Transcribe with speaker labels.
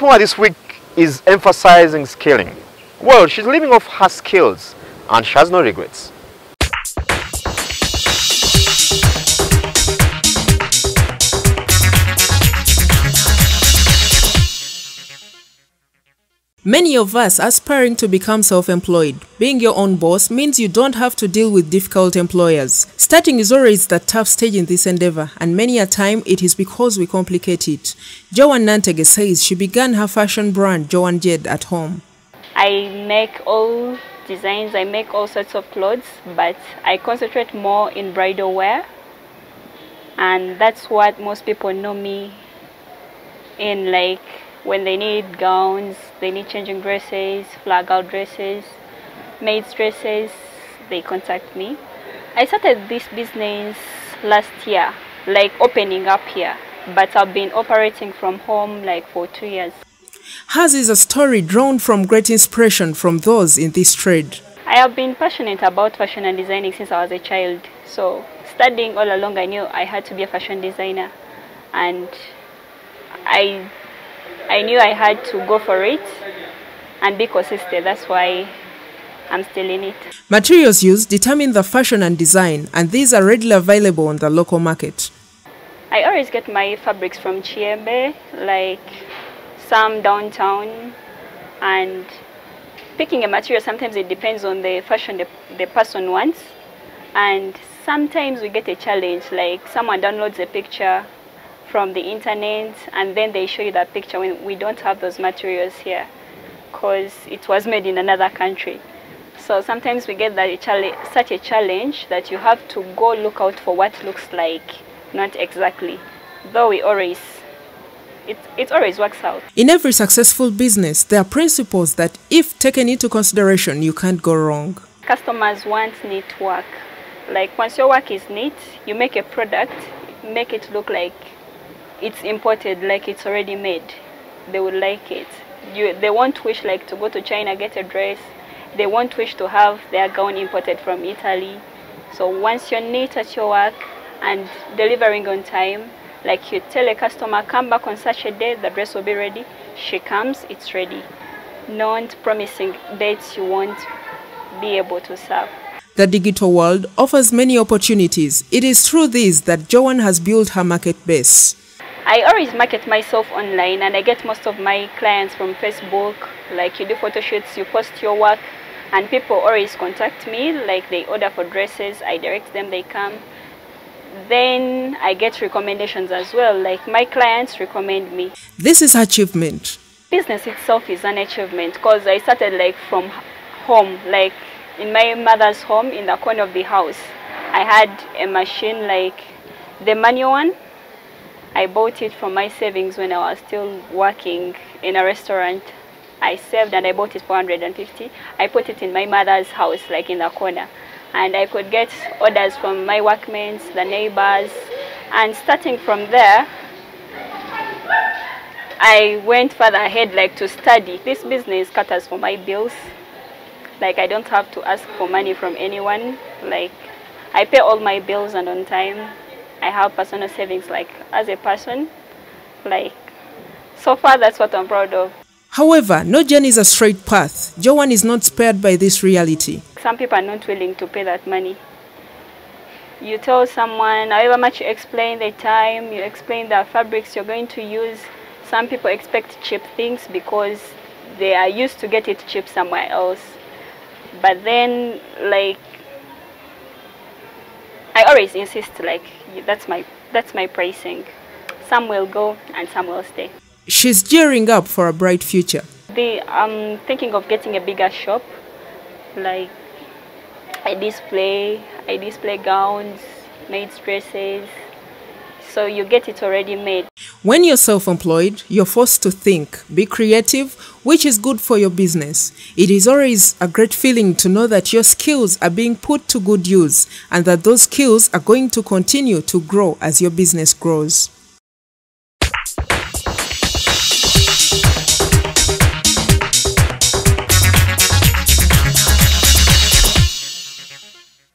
Speaker 1: poem this week is emphasizing scaling. Well, she's living off her skills and she has no regrets.
Speaker 2: Many of us aspiring to become self-employed. Being your own boss means you don't have to deal with difficult employers. Starting is always the tough stage in this endeavor, and many a time it is because we complicate it. Joan Nantege says she began her fashion brand, Joan Jed, at home.
Speaker 3: I make all designs, I make all sorts of clothes, but I concentrate more in bridal wear. And that's what most people know me in, like when they need gowns, they need changing dresses, flag out dresses, maids dresses, they contact me. I started this business last year, like opening up here, but I've been operating from home like for 2 years.
Speaker 2: Hers is a story drawn from great inspiration from those in this trade.
Speaker 3: I have been passionate about fashion and designing since I was a child. So studying all along, I knew I had to be a fashion designer, and I knew I had to go for it and be consistent. That's why I'm still in it.
Speaker 2: Materials used determine the fashion and design, and these are readily available on the local market.
Speaker 3: I always get my fabrics from Chiembe, like some downtown, and picking a material, sometimes it depends on the fashion the person wants, and sometimes we get a challenge, like someone downloads a picture from the internet and then they show you that picture when we don't have those materials here because it was made in another country. So sometimes we get that such a challenge that you have to go look out for what looks like, not exactly, though it always works out.
Speaker 2: In every successful business, there are principles that if taken into consideration, you can't go wrong.
Speaker 3: Customers want neat work. Like once your work is neat, you make a product, make it look like it's imported, like it's already made. They would like it. They won't wish like to go to China, get a dress. They won't wish to have their gown imported from Italy. So once you're neat at your work and delivering on time, like you tell a customer, come back on such a day, the dress will be ready. She comes, it's ready. Not promising dates you won't be able to serve.
Speaker 2: The digital world offers many opportunities. It is through these that Joan has built her market base.
Speaker 3: I always market myself online, and I get most of my clients from Facebook. Like you do photo shoots, you post your work, and people always contact me, like they order for dresses, I direct them, they come. Then I get recommendations as well, like my clients recommend me.
Speaker 2: This is achievement.
Speaker 3: Business itself is an achievement because I started like from home, like in my mother's home in the corner of the house. I had a machine, like the manual one. I bought it from my savings when I was still working in a restaurant. I saved and I bought it for 150. I put it in my mother's house, like in the corner. And I could get orders from my workmates, the neighbors. And starting from there, I went further ahead, like to study. This business caters for my bills. Like I don't have to ask for money from anyone. Like I pay all my bills and on time. I have personal savings, like as a person. Like so far, that's what I'm proud of.
Speaker 2: However, no journey is a straight path. Joan is not spared by this reality.
Speaker 3: Some people are not willing to pay that money. You tell someone, however much you explain the time, you explain the fabrics you're going to use, some people expect cheap things because they are used to get it cheap somewhere else. But then, like, I always insist, like, that's my pricing. Some will go and some will stay.
Speaker 2: She's gearing up for a bright future.
Speaker 3: I'm thinking of getting a bigger shop. Like I display gowns, maids dresses. So you get it already made.
Speaker 2: When you're self-employed, you're forced to think, be creative, which is good for your business. It is always a great feeling to know that your skills are being put to good use and that those skills are going to continue to grow as your business grows.